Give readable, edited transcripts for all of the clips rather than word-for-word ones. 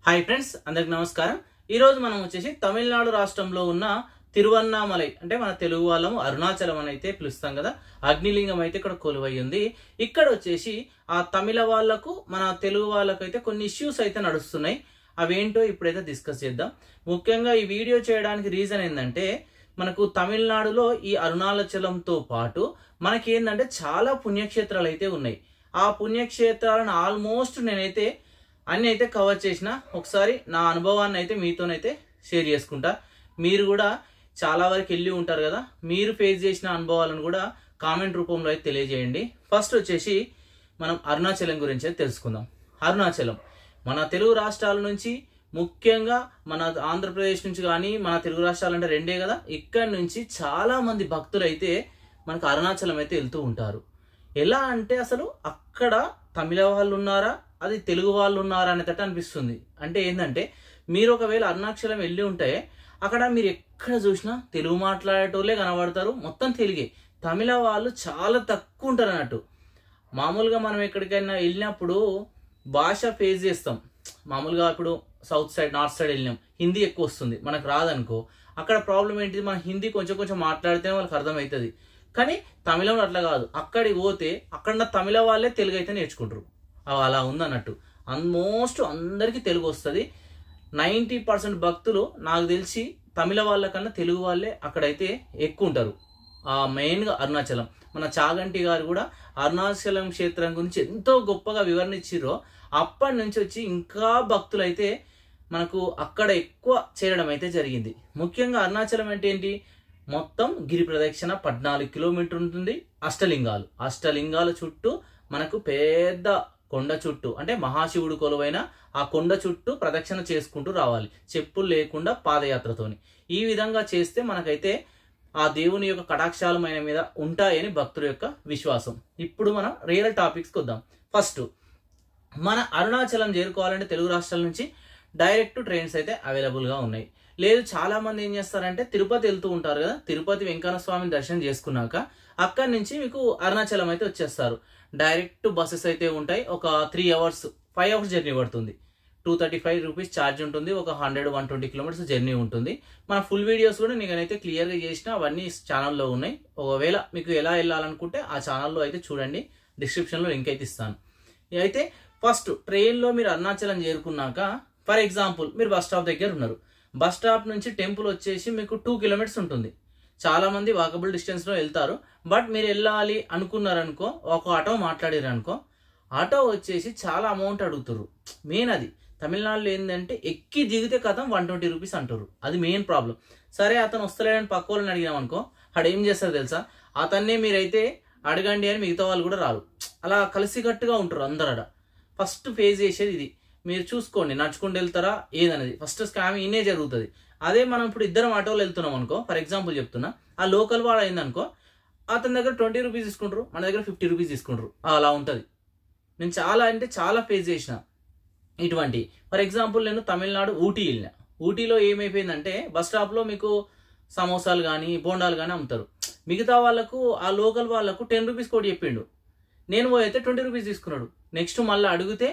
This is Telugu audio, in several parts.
హాయ్ ఫ్రెండ్స్, అందరికి నమస్కారం. ఈరోజు మనం వచ్చేసి తమిళనాడు రాష్ట్రంలో ఉన్న తిరువన్నామలై అంటే మన తెలుగు వాళ్ళము అరుణాచలం అని అయితే పిలుస్తాం కదా, అగ్నిలింగం అయితే ఇక్కడ కొలువై ఉంది. ఇక్కడ వచ్చేసి ఆ తమిళ వాళ్ళకు మన తెలుగు వాళ్ళకు అయితే కొన్ని ఇష్యూస్ అయితే నడుస్తున్నాయి. అవేంటో ఇప్పుడైతే డిస్కస్ చేద్దాం. ముఖ్యంగా ఈ వీడియో చేయడానికి రీజన్ ఏంటంటే, మనకు తమిళనాడులో ఈ అరుణాచలంతో పాటు మనకి ఏంటంటే చాలా పుణ్యక్షేత్రాలు అయితే ఉన్నాయి. ఆ పుణ్యక్షేత్రాలను ఆల్మోస్ట్ నేనైతే అన్ని అయితే కవర్ చేసిన. ఒకసారి నా అనుభవాన్ని అయితే మీతోనైతే షేర్ చేసుకుంటా. మీరు కూడా చాలా వరకు వెళ్ళి ఉంటారు కదా, మీరు ఫేస్ చేసిన అనుభవాలను కూడా కామెంట్ రూపంలో అయితే తెలియజేయండి. ఫస్ట్ వచ్చేసి మనం అరుణాచలం గురించి అయితే తెలుసుకుందాం. అరుణాచలం మన తెలుగు రాష్ట్రాల నుంచి, ముఖ్యంగా మన ఆంధ్రప్రదేశ్ నుంచి కానీ, మన తెలుగు రాష్ట్రాలు అంటే రెండే కదా, ఇక్కడి నుంచి చాలా మంది భక్తులు అయితే మనకు అరుణాచలం అయితే వెళ్తూ ఉంటారు. ఎలా అంటే అసలు అక్కడ తమిళ వాళ్ళు ఉన్నారా, అది తెలుగు వాళ్ళు ఉన్నారా అనేటట్టు అనిపిస్తుంది. అంటే ఏంటంటే, మీరు ఒకవేళ అరుణాచలం వెళ్ళి ఉంటే అక్కడ మీరు ఎక్కడ చూసినా తెలుగు మాట్లాడేటోళ్ళే కనబడతారు, మొత్తం తెలుగే. తమిళ వాళ్ళు చాలా తక్కువ ఉంటారు అన్నట్టు. మామూలుగా మనం ఎక్కడికైనా వెళ్ళినప్పుడు భాష ఫేస్ చేస్తాం. మామూలుగా ఇప్పుడు సౌత్ సైడ్, నార్త్ సైడ్ వెళ్ళినాం, హిందీ ఎక్కువ వస్తుంది, మనకు రాదనుకో. అక్కడ ప్రాబ్లం ఏంటిది, మన హిందీ కొంచెం కొంచెం మాట్లాడితేనే వాళ్ళకి అర్థమవుతుంది. కానీ తమిళంలో అట్లా కాదు. అక్కడికి పోతే అక్కడ తమిళ వాళ్ళే తెలుగు అయితే నేర్చుకుంటారు. అలా ఉందన్నట్టు. ఆల్మోస్ట్ అందరికీ తెలుగు వస్తుంది. 90% భక్తులు నాకు తెలిసి తమిళ వాళ్ళ కన్నా తెలుగు వాళ్ళే అక్కడైతే ఎక్కువ ఉంటారు. మెయిన్గా అరుణాచలం. మన చాగంటి గారు కూడా అరుణాచలం క్షేత్రం గురించి ఎంతో గొప్పగా వివరణ ఇచ్చిర్రో, అప్పటి నుంచి వచ్చి ఇంకా భక్తులు అయితే మనకు అక్కడ ఎక్కువ చేరడం అయితే జరిగింది. ముఖ్యంగా అరుణాచలం అంటే ఏంటి, మొత్తం గిరి ప్రదక్షిణ 14 కిలోమీటర్ ఉంటుంది. అష్టలింగాల చుట్టూ మనకు పెద్ద కొండ చుట్టూ, అంటే మహాశివుడు కొలువైన ఆ కొండ చుట్టూ ప్రదక్షిణ చేసుకుంటూ రావాలి, చెప్పులు లేకుండా పాదయాత్రతోని. ఈ విధంగా చేస్తే మనకైతే ఆ దేవుని యొక్క కటాక్షాలు మన మీద ఉంటాయని భక్తుల యొక్క విశ్వాసం. ఇప్పుడు మనం రియల్ టాపిక్స్కి వద్దాం. ఫస్ట్ మన అరుణాచలం చేరుకోవాలంటే తెలుగు రాష్ట్రాల నుంచి డైరెక్ట్ ట్రైన్స్ అయితే అవైలబుల్గా ఉన్నాయి. లేదు, చాలా మంది ఏం చేస్తారంటే తిరుపతి వెళ్తూ ఉంటారు కదా, తిరుపతి వెంకన్న స్వామిని దర్శనం చేసుకున్నాక అక్కడి నుంచి మీకు అరుణాచలం అయితే వచ్చేస్తారు. డైరెక్ట్ బస్సెస్ అయితే ఉంటాయి. ఒక 5 అవర్స్ జర్నీ పడుతుంది. 235 రూపీస్ ఛార్జ్ ఉంటుంది. ఒక 100-120 కిలోమీటర్స్ జర్నీ ఉంటుంది. మన ఫుల్ వీడియోస్ కూడా నేనైతే క్లియర్గా చేసిన, అవన్నీ ఛానల్లో ఉన్నాయి. ఒకవేళ మీకు ఎలా వెళ్ళాలనుకుంటే ఆ ఛానల్లో అయితే చూడండి, డిస్క్రిప్షన్లో లింక్ అయితే ఇస్తాను. అయితే ఫస్ట్ ట్రైన్లో మీరు అరుణాచలం చేరుకున్నాక, ఫర్ ఎగ్జాంపుల్ మీరు బస్ స్టాప్ దగ్గర ఉన్నారు. బస్ స్టాప్ నుంచి టెంపుల్ వచ్చేసి మీకు 2 కిలోమీటర్స్ ఉంటుంది. చాలా మంది వాకబుల్ డిస్టెన్స్లో వెళ్తారు. బట్ మీరు వెళ్ళాలి అనుకున్నారనుకో, ఒక ఆటో మాట్లాడారనుకో, ఆటో వచ్చేసి చాలా అమౌంట్ అడుగుతారు. మెయిన్ అది తమిళనాడులో ఏంటంటే, ఎక్కి దిగితే కథం 120 రూపీస్ అంటారు. అది మెయిన్ ప్రాబ్లం. సరే, అతను వస్తలేడని పక్క వాళ్ళని అడిగినాం అనుకో, అక్కడ ఏం చేస్తారు తెలుసా, అతన్నే మీరైతే అడగండి అని మిగతా వాళ్ళు కూడా రారు. అలా కలిసికట్టుగా ఉంటారు అందరడ. ఫస్ట్ ఫేస్ చేసేది ఇది. మీరు చూసుకోండి, నడుచుకుంటూ వెళ్తారా ఏదనేది ఫస్ట్ స్కామ్ ఇన్నే జరుగుతుంది. అదే మనం ఇప్పుడు ఇద్దరం ఆటోలో వెళ్తున్నాం అనుకో, ఫర్ ఎగ్జాంపుల్ చెప్తున్నా, ఆ లోకల్ వాడు అయిందనుకో, అతని దగ్గర 20 రూపీస్ తీసుకుంటారు, మన దగ్గర 50 రూపీస్ తీసుకుంటారు. అలా ఉంటుంది. నేను చాలా ఫేస్ చేసిన ఇటువంటి. ఫర్ ఎగ్జాంపుల్ నేను తమిళనాడు ఊటీ వెళ్ళిన. ఊటీలో ఏమైపోయిందంటే, బస్ స్టాప్లో మీకు సమోసాలు కానీ బోండాలు కానీ అమ్ముతారు. మిగతా వాళ్ళకు, ఆ లోకల్ వాళ్ళకు 10 రూపీస్ కూడా చెప్పిండు. నేను పోయితే 20 రూపీస్ తీసుకున్నాడు. నెక్స్ట్ మళ్ళీ అడిగితే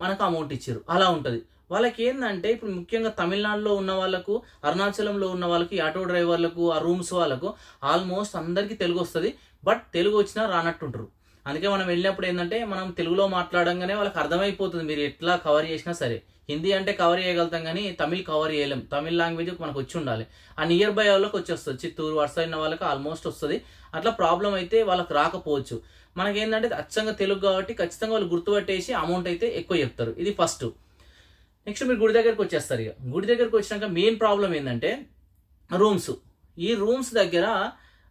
మనకు అమౌంట్ ఇచ్చారు. అలా ఉంటుంది. వాళ్ళకి ఏంటంటే, ఇప్పుడు ముఖ్యంగా తమిళనాడులో ఉన్న వాళ్ళకు, అరుణాచలంలో ఉన్న వాళ్ళకి, ఆటో డ్రైవర్లకు, ఆ రూమ్స్ వాళ్ళకు ఆల్మోస్ట్ అందరికీ తెలుగు వస్తుంది. బట్ తెలుగు వచ్చినా రానట్టుంటారు. అందుకే మనం వెళ్ళినప్పుడు ఏంటంటే, మనం తెలుగులో మాట్లాడంగానే వాళ్ళకి అర్థమైపోతుంది. మీరు ఎట్లా కవర్ చేసినా సరే, హిందీ అంటే కవర్ చేయగలుగుతాం కానీ తమిళ్ కవర్ చేయలేం. తమిళ్ లాంగ్వేజ్ మనకు వచ్చి ఉండాలి. ఆ నియర్ బై వాళ్ళకి వచ్చేస్తుంది. చిత్తూరు వర్స అయిన వాళ్ళకి ఆల్మోస్ట్ వస్తుంది. అట్లా ప్రాబ్లం అయితే వాళ్ళకి రాకపోవచ్చు. మనకేంటంటే అచ్చంగా తెలుగు కాబట్టి ఖచ్చితంగా వాళ్ళు గుర్తుపట్టేసి అమౌంట్ అయితే ఎక్కువ చెప్తారు. ఇది ఫస్ట్. నెక్స్ట్ మీరు గుడి దగ్గరకు వచ్చేస్తారు. ఇక గుడి దగ్గరకు వచ్చినాక మెయిన్ ప్రాబ్లం ఏంటంటే రూమ్స్. ఈ రూమ్స్ దగ్గర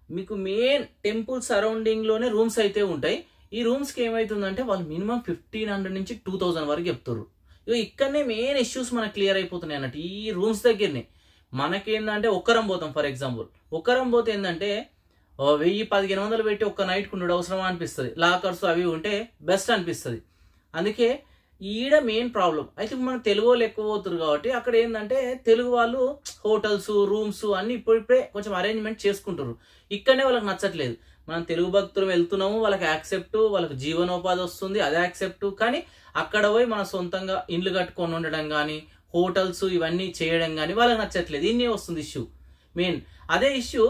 మీకు మెయిన్ టెంపుల్ సరౌండింగ్లోనే రూమ్స్ అయితే ఉంటాయి. ఈ రూమ్స్కి ఏమవుతుందంటే, వాళ్ళు మినిమం 1500 నుంచి 2000 వరకు చెప్తారు. ఇక ఇక్కడనే మెయిన్ ఇష్యూస్ మనకు క్లియర్ అయిపోతున్నాయి అన్నట్టు. ఈ రూమ్స్ దగ్గరనే మనకేందంటే ఒక్కరం పోతాం. ఫర్ ఎగ్జాంపుల్ ఒక్కరం పోతే ఏంటంటే 1000-1500 పెట్టి ఒక్క నైట్కి ఉండడం అవసరమా అనిపిస్తుంది. లాకర్స్ అవి ఉంటే బెస్ట్ అనిపిస్తుంది. అందుకే ఈడ మెయిన్ ప్రాబ్లం. అయితే మన తెలుగు వాళ్ళు ఎక్కువ పోతారు కాబట్టి అక్కడ ఏంటంటే తెలుగు వాళ్ళు హోటల్స్, రూమ్స్ అన్ని ఇప్పుడిప్పుడే కొంచెం అరేంజ్మెంట్ చేసుకుంటారు. ఇక్కడనే వాళ్ళకి నచ్చట్లేదు. మనం తెలుగు భక్తులు వెళ్తున్నాము, వాళ్ళకి యాక్సెప్ట్, వాళ్ళకి జీవనోపాధి వస్తుంది, అదే యాక్సెప్ట్. కానీ అక్కడ పోయి మన సొంతంగా ఇండ్లు కట్టుకొని ఉండడం కానీ, హోటల్స్ ఇవన్నీ చేయడం కానీ వాళ్ళకి నచ్చట్లేదు. ఇన్ని వస్తుంది ఇష్యూ మెయిన్. అదే ఇష్యూ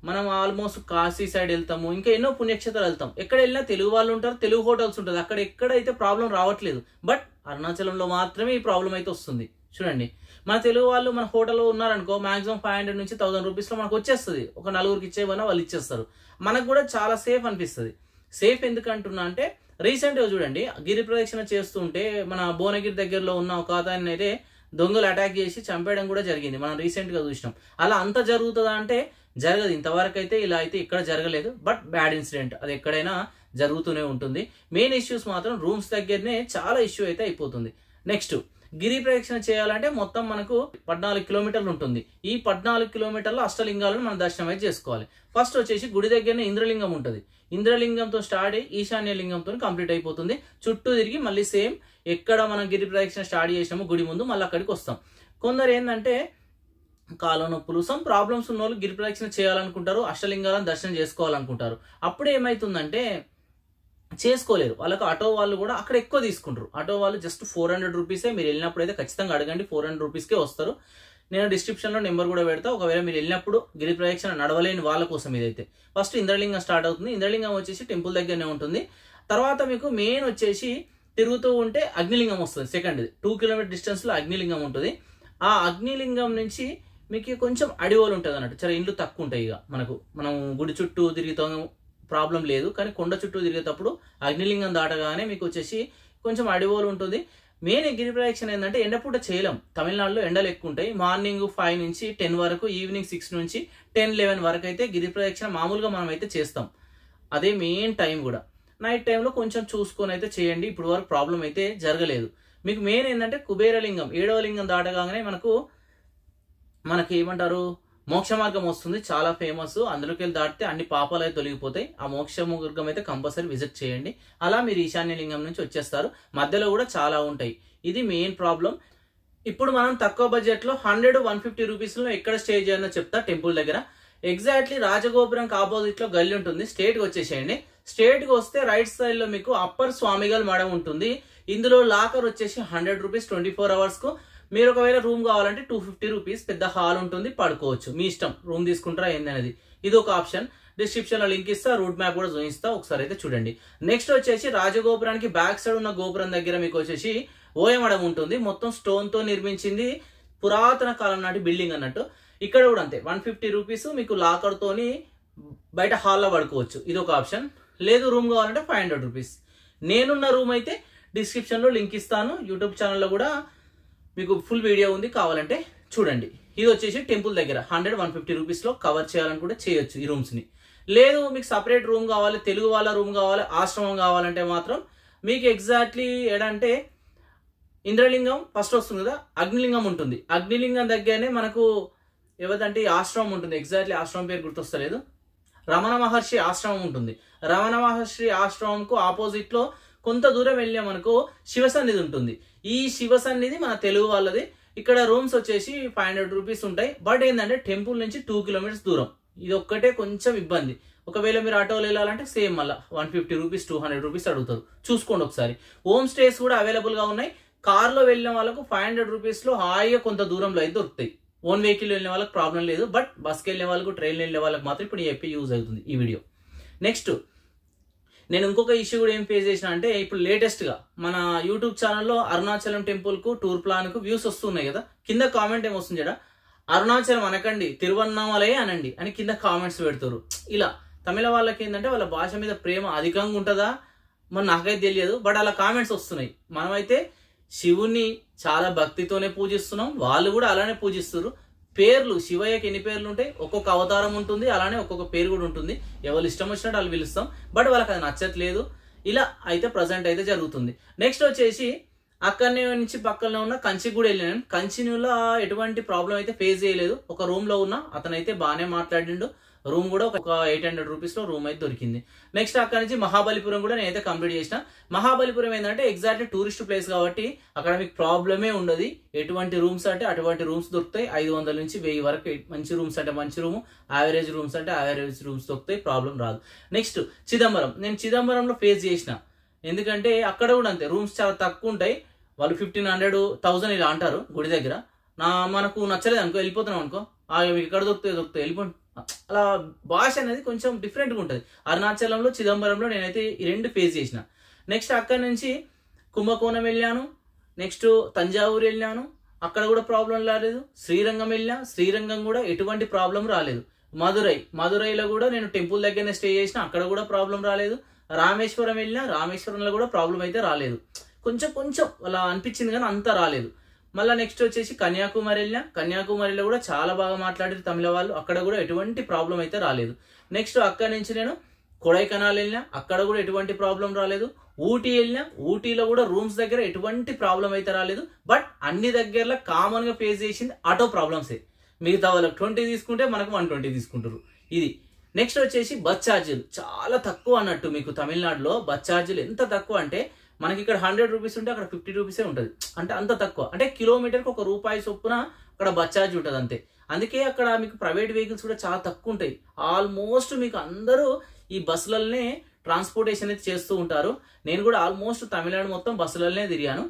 మనం ఆల్మోస్ట్ కాశీ సైడ్ వెళ్తాము, ఇంకా ఎన్నో పుణ్యక్షేత్రాలు వెళ్తాం, ఎక్కడ వెళ్ళినా తెలుగు వాళ్ళు ఉంటారు, తెలుగు హోటల్స్ ఉంటుంది, అక్కడ ఎక్కడైతే ప్రాబ్లం రావట్లేదు. బట్ అరుణాచలంలో మాత్రమే ఈ ప్రాబ్లం అయితే వస్తుంది. చూడండి, మన తెలుగు వాళ్ళు మన హోటల్లో ఉన్నారనుకో, మాక్సిమం 500 నుంచి 1000 రూపీస్లో మనకు వచ్చేస్తుంది. ఒక నలుగురికి ఇచ్చేవన్నా వాళ్ళు ఇచ్చేస్తారు. మనకు కూడా చాలా సేఫ్ అనిపిస్తుంది. సేఫ్ ఎందుకు అంటున్నా అంటే, రీసెంట్గా చూడండి, గిరి ప్రదక్షిణ చేస్తుంటే మన భువనగిరి దగ్గరలో ఉన్న ఒక అతన్ని అయితే దొంగలు అటాక్ చేసి చంపేయడం కూడా జరిగింది. మనం రీసెంట్గా చూసినాం. అలా అంత జరుగుతుందా అంటే జరగదు. ఇంతవరకు అయితే ఇలా అయితే ఇక్కడ జరగలేదు. బట్ బ్యాడ్ ఇన్సిడెంట్ అది ఎక్కడైనా జరుగుతూనే ఉంటుంది. మెయిన్ ఇష్యూస్ మాత్రం రూమ్స్ దగ్గరనే చాలా ఇష్యూ అయితే అయిపోతుంది. నెక్స్ట్, గిరి ప్రదక్షిణ చేయాలంటే మొత్తం మనకు 14 కిలోమీటర్లు ఉంటుంది. ఈ 14 కిలోమీటర్ల అష్టలింగాలను మనం దర్శనం అయితే చేసుకోవాలి. ఫస్ట్ వచ్చేసి గుడి దగ్గరనే ఇంద్రలింగం ఉంటుంది. ఇంద్రలింగంతో స్టార్ట్ అయ్యి ఈశాన్య లింగంతో కంప్లీట్ అయిపోతుంది. చుట్టూ తిరిగి మళ్ళీ సేమ్ ఎక్కడ మనం గిరి ప్రదక్షిణ స్టార్ట్ చేసినామో గుడి ముందు మళ్ళీ అక్కడికి వస్తాం. కొందరు ఏంటంటే కాళ్ళ నొప్పులు, సమ్ ప్రాబ్లమ్స్ ఉన్న వాళ్ళు గిరి ప్రదక్షిణ చేయాలనుకుంటారు, అష్టలింగాలను దర్శనం చేసుకోవాలనుకుంటారు. అప్పుడు ఏమవుతుందంటే చేసుకోలేరు. వాళ్ళకి ఆటో వాళ్ళు కూడా అక్కడ ఎక్కువ తీసుకుంటారు. ఆటో వాళ్ళు జస్ట్ 400 రూపీసే. మీరు వెళ్ళినప్పుడు అయితే ఖచ్చితంగా అడగండి, 400 రూపీస్కే వస్తారు. నేను డిస్క్రిప్షన్లో నెంబర్ కూడా పెడతా. ఒకవేళ మీరు వెళ్ళినప్పుడు గిరి ప్రదక్షిణ నడవలేని వాళ్ళ కోసం ఇదైతే. ఫస్ట్ ఇంద్రలింగం స్టార్ట్ అవుతుంది. ఇంద్రలింగం వచ్చేసి టెంపుల్ దగ్గరనే ఉంటుంది. తర్వాత మీకు మెయిన్ వచ్చేసి తిరుగుతూ ఉంటే అగ్నిలింగం వస్తుంది. సెకండ్ 2 కిలోమీటర్ డిస్టెన్స్లో అగ్నిలింగం ఉంటుంది. ఆ అగ్నిలింగం నుంచి మీకు కొంచెం అడివోలు ఉంటుంది అన్నట్టు. చాలా ఇండ్లు తక్కువ ఉంటాయి. ఇక మనం గుడి చుట్టూ తిరుగుతాం, ప్రాబ్లం లేదు. కానీ కొండ చుట్టూ తిరిగేటప్పుడు అగ్నిలింగం దాటగానే మీకు వచ్చేసి కొంచెం అడివోలు ఉంటుంది. మెయిన్ గిరి ప్రదక్షిణ ఏంటంటే ఎండపూట చేయలేం. తమిళనాడులో ఎండలు ఎక్కువ ఉంటాయి. మార్నింగ్ 5 నుంచి 10 వరకు, ఈవినింగ్ 6 నుంచి 10-11 వరకు అయితే గిరి ప్రదక్షిణ మామూలుగా మనం అయితే చేస్తాం. అదే మెయిన్ టైం కూడా. నైట్ టైంలో కొంచెం చూసుకొని అయితే చేయండి. ఇప్పుడు వరకు ప్రాబ్లం అయితే జరగలేదు. మీకు మెయిన్ ఏంటంటే కుబేరలింగం 7వ లింగం దాటగానే మనకి ఏమంటారు, మోక్ష మార్గం వస్తుంది. చాలా ఫేమస్. అందులోకి వెళ్ళి దాటితే అన్ని పాపాలు అయితే తొలగిపోతాయి. ఆ మోక్ష మార్గం అయితే కంపల్సరీ విజిట్ చేయండి. అలా మీరు ఈశాన్య లింగం నుంచి వచ్చేస్తారు. మధ్యలో కూడా చాలా ఉంటాయి. ఇది మెయిన్ ప్రాబ్లం. ఇప్పుడు మనం తక్కువ బడ్జెట్లో 100-150 రూపీస్లో ఎక్కడ స్టే చేయాలో చెప్తా. టెంపుల్ దగ్గర ఎగ్జాక్ట్లీ రాజగోపురంకి ఆపోజిట్ లో గల్లీ ఉంటుంది. స్ట్రేట్ గా వచ్చేసేయండి. స్ట్రేట్ గా వస్తే రైట్ సైడ్ లో మీకు అప్పర్ స్వామిగల్ మడం ఉంటుంది. ఇందులో లాకర్ వచ్చేసి 100 రూపీస్ 24 అవర్స్ కు. మీరు ఒకవేళ రూమ్ కావాలంటే 250 రూపీస్. పెద్ద హాల్ ఉంటుంది, పడుకోవచ్చు. మీ ఇష్టం రూమ్ తీసుకుంటారా ఏందనేది. ఇది ఒక ఆప్షన్. డిస్క్రిప్షన్ లో లింక్ ఇస్తా, రూట్ మ్యాప్ కూడా చూపిస్తా, ఒకసారి అయితే చూడండి. నెక్స్ట్ వచ్చేసి రాజగోపురానికి బ్యాక్ సైడ్ ఉన్న గోపురం దగ్గర మీకు వచ్చేసి ఓయమడం ఉంటుంది. మొత్తం స్టోన్ తో నిర్మించింది, పురాతన కాలం నాటి బిల్డింగ్ అన్నట్టు. ఇక్కడ కూడా అంతే 150 రూపీస్ మీకు లాకర్ తోని బయట హాల్లో పడుకోవచ్చు. ఇది ఒక ఆప్షన్. లేదు రూమ్ కావాలంటే 500 రూపీస్. నేనున్న రూమ్ అయితే డిస్క్రిప్షన్ లో లింక్ ఇస్తాను. యూట్యూబ్ ఛానల్లో కూడా మీకు ఫుల్ వీడియో ఉంది, కావాలంటే చూడండి. ఇది వచ్చేసి టెంపుల్ దగ్గర 100-150 రూపీస్ లో కవర్ చేయాలని కూడా చేయొచ్చు ఈ రూమ్స్ ని. లేదు మీకు సపరేట్ రూమ్ కావాలి, తెలుగు వాళ్ళ రూమ్ కావాలి, ఆశ్రమం కావాలంటే మాత్రం మీకు ఎగ్జాక్ట్లీ ఏడంటే ఇంద్రలింగం ఫస్ట్ వస్తుంది కదా, అగ్నిలింగం ఉంటుంది. అగ్నిలింగం దగ్గరనే మనకు ఏదంటే ఆశ్రమం ఉంటుంది. ఎగ్జాక్ట్లీ ఆశ్రమం పేరు గుర్తొస్తలేదు. రమణ మహర్షి ఆశ్రమం ఉంటుంది. రమణ మహర్షి ఆశ్రమంకు ఆపోజిట్ లో కొంత దూరం వెళ్ళే మనకు శివసన్నిధి ఉంటుంది. ఈ శివసన్నిధి మన తెలుగు వాళ్ళది. ఇక్కడ రూమ్స్ వచ్చేసి 500 రూపీస్ ఉంటాయి. బట్ ఏంటంటే టెంపుల్ నుంచి 2 కిలోమీటర్స్ దూరం. ఇది ఒక్కటే కొంచెం ఇబ్బంది. ఒకవేళ మీరు ఆటోలో వెళ్ళాలంటే సేమ్ మళ్ళీ 150 రూపీస్ 200 రూపీస్ అడుగుతారు. చూసుకోండి ఒకసారి. హోమ్ స్టేస్ కూడా అవైలబుల్ గా ఉన్నాయి. కార్లో వెళ్ళిన వాళ్ళకు 500 రూపీస్ లో హాయిగా కొంత దూరంలో అయితే దొరుకుతాయి. ఓన్ వెహికల్ వెళ్ళిన వాళ్ళకి ప్రాబ్లం లేదు. బట్ బస్కి వెళ్ళే వాళ్ళకు, ట్రైన్ వెళ్ళే వాళ్ళకి మాత్రం ఇప్పుడు చెప్పి యూజ్ అవుతుంది ఈ వీడియో. నెక్స్ట్ నేను ఇంకొక ఇష్యూ కూడా ఏం ఫేస్ చేసిన అంటే, ఇప్పుడు లేటెస్ట్ గా మన యూట్యూబ్ ఛానల్లో అరుణాచలం టెంపుల్ కు టూర్ ప్లాన్ కు వ్యూస్ వస్తున్నాయి కదా. కింద కామెంట్ ఏమొస్తుంది చూడ, అరుణాచలం అనకండి తిరువన్నామలై అనండి అని కింద కామెంట్స్ పెడతారు. ఇలా తమిళ వాళ్ళకి ఏంటంటే వాళ్ళ భాష మీద ప్రేమ అధికంగా ఉంటుందా మరి నాకైతే తెలియదు. బట్ అలా కామెంట్స్ వస్తున్నాయి. మనమైతే శివుని చాలా భక్తితోనే పూజిస్తున్నాం, వాళ్ళు కూడా అలానే పూజిస్తారు. పేర్లు శివయ్యకి ఎన్ని పేర్లు ఉంటాయి, ఒక్కొక్క అవతారం ఉంటుంది, అలానే ఒక్కొక్క పేరు కూడా ఉంటుంది. ఎవరు ఇష్టం వచ్చినట్టు వాళ్ళు పిలుస్తాం. బట్ వాళ్ళకి అది నచ్చట్లేదు. ఇలా అయితే ప్రజెంట్ అయితే జరుగుతుంది. నెక్స్ట్ వచ్చేసి అక్కడనే నుంచి పక్కనే ఉన్న కంచికి కూడా వెళ్ళాను. కంచిలో ఎటువంటి ప్రాబ్లం అయితే ఫేస్ చేయలేదు. ఒక రూమ్ లో ఉన్న అతనైతే బాగానే మాట్లాడిండు. రూమ్ కూడా ఒక 800 రూపీస్ లో రూమ్ అయితే దొరికింది. నెక్స్ట్ అక్కడ నుంచి మహాబలిపురం కూడా నేనైతే కంప్లీట్ చేసిన. మహాబలిపురం ఏంటంటే ఎగ్జాక్ట్లీ టూరిస్ట్ ప్లేస్ కాబట్టి అక్కడ మీకు ప్రాబ్లమే ఉండదు. ఎటువంటి రూమ్స్ అంటే అటువంటి రూమ్స్ దొరుకుతాయి. 500 నుంచి 1000 వరకు మంచి రూమ్స్ అంటే మంచి రూమ్, యావరేజ్ రూమ్స్ అంటే యావరేజ్ రూమ్స్ దొరుకుతాయి. ప్రాబ్లం రాదు. నెక్స్ట్ చిదంబరం. నేను చిదంబరంలో ఫేస్ చేసిన. ఎందుకంటే అక్కడ కూడా అంతే రూమ్స్ చాలా తక్కువ ఉంటాయి. వాళ్ళు 1500, 1000 ఇలా అంటారు గుడి దగ్గర. మనకు నచ్చలేదు అనుకో, వెళ్ళిపోతున్నాం అనుకో, మీకు ఎక్కడ దొరుకుతాయి వెళ్ళిపోండి. అలా భాష అనేది కొంచెం డిఫరెంట్గా ఉంటుంది. అరుణాచలంలో, చిదంబరంలో నేనైతే ఈ 2 ఫేస్ చేసిన. నెక్స్ట్ అక్కడి నుంచి కుంభకోణం వెళ్ళాను, నెక్స్ట్ తంజావూరు వెళ్ళాను, అక్కడ కూడా ప్రాబ్లం రాలేదు. శ్రీరంగం వెళ్ళా, శ్రీరంగం కూడా ఎటువంటి ప్రాబ్లం రాలేదు. మదురైలో కూడా నేను టెంపుల్ దగ్గరనే స్టే చేసిన, అక్కడ కూడా ప్రాబ్లం రాలేదు. రామేశ్వరం వెళ్ళినా, రామేశ్వరంలో కూడా ప్రాబ్లం అయితే రాలేదు. కొంచెం అలా అనిపించింది కానీ అంతా రాలేదు. మళ్ళీ నెక్స్ట్ వచ్చేసి కన్యాకుమారి వెళ్ళినా, కన్యాకుమారిలో కూడా చాలా బాగా మాట్లాడారు తమిళ వాళ్ళు, అక్కడ కూడా ఎటువంటి ప్రాబ్లం అయితే రాలేదు. నెక్స్ట్ అక్కడి నుంచి నేను కొడైకెనాల్ వెళ్ళినా, అక్కడ కూడా ఎటువంటి ప్రాబ్లం రాలేదు. ఊటీ వెళ్ళినా, ఊటీలో కూడా రూమ్స్ దగ్గర ఎటువంటి ప్రాబ్లం అయితే రాలేదు. బట్ అన్ని దగ్గరలో కామన్ గా ఫేస్ చేసింది ఆటో ప్రాబ్లమ్సే. మిగతా వాళ్ళకి 20 తీసుకుంటే మనకు 120 తీసుకుంటారు. ఇది నెక్స్ట్ వచ్చేసి బస్ ఛార్జీలు చాలా తక్కువ అన్నట్టు. మీకు తమిళనాడులో బస్ ఛార్జీలు ఎంత తక్కువ అంటే మనకి ఇక్కడ 100 రూపీస్ ఉంటే అక్కడ 50 రూపీసే ఉంటుంది. అంటే అంత తక్కువ, అంటే కిలోమీటర్కి ₹1 చొప్పున అక్కడ బస్ ఛార్జ్ ఉంటుంది అంతే. అందుకే అక్కడ మీకు ప్రైవేట్ వెహికల్స్ కూడా చాలా తక్కువ ఉంటాయి. ఆల్మోస్ట్ మీకు అందరూ ఈ బస్సులనే ట్రాన్స్పోర్టేషన్ అయితే చేస్తూ ఉంటారు. నేను కూడా ఆల్మోస్ట్ తమిళనాడు మొత్తం బస్సులనే తిరిగాను.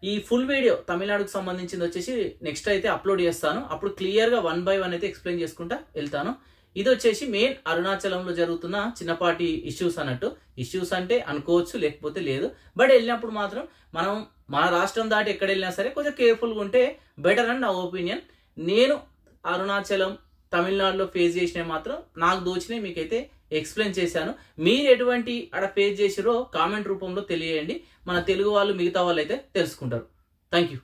ఈ ఫుల్ వీడియో తమిళనాడుకు సంబంధించింది వచ్చేసి నెక్స్ట్ అయితే అప్లోడ్ చేస్తాను. అప్పుడు క్లియర్గా 1 by 1 అయితే ఎక్స్ప్లెయిన్ చేసుకుంటా వెళ్తాను. ఇది వచ్చేసి మెయిన్ అరుణాచలంలో జరుగుతున్న చిన్నపాటి ఇష్యూస్ అన్నట్టు. ఇష్యూస్ అంటే అనుకోవచ్చు, లేకపోతే లేదు. బట్ వెళ్ళినప్పుడు మాత్రం మనం మన రాష్ట్రం దాటి ఎక్కడ వెళ్ళినా సరే కొంచెం కేర్ఫుల్గా ఉంటే బెటర్ అని నా ఒపీనియన్. నేను అరుణాచలం తమిళనాడులో ఫేస్ చేసినవి మాత్రం నాకు దోచినవి మీకైతే ఎక్స్ప్లెయిన్ చేశాను. మీరు ఎటువంటి అక్కడ ఫేస్ చేసిరో కామెంట్ రూపంలో తెలియజేయండి. మన తెలుగు వాళ్ళు, మిగతా వాళ్ళు అయితే తెలుసుకుంటారు. Thank you.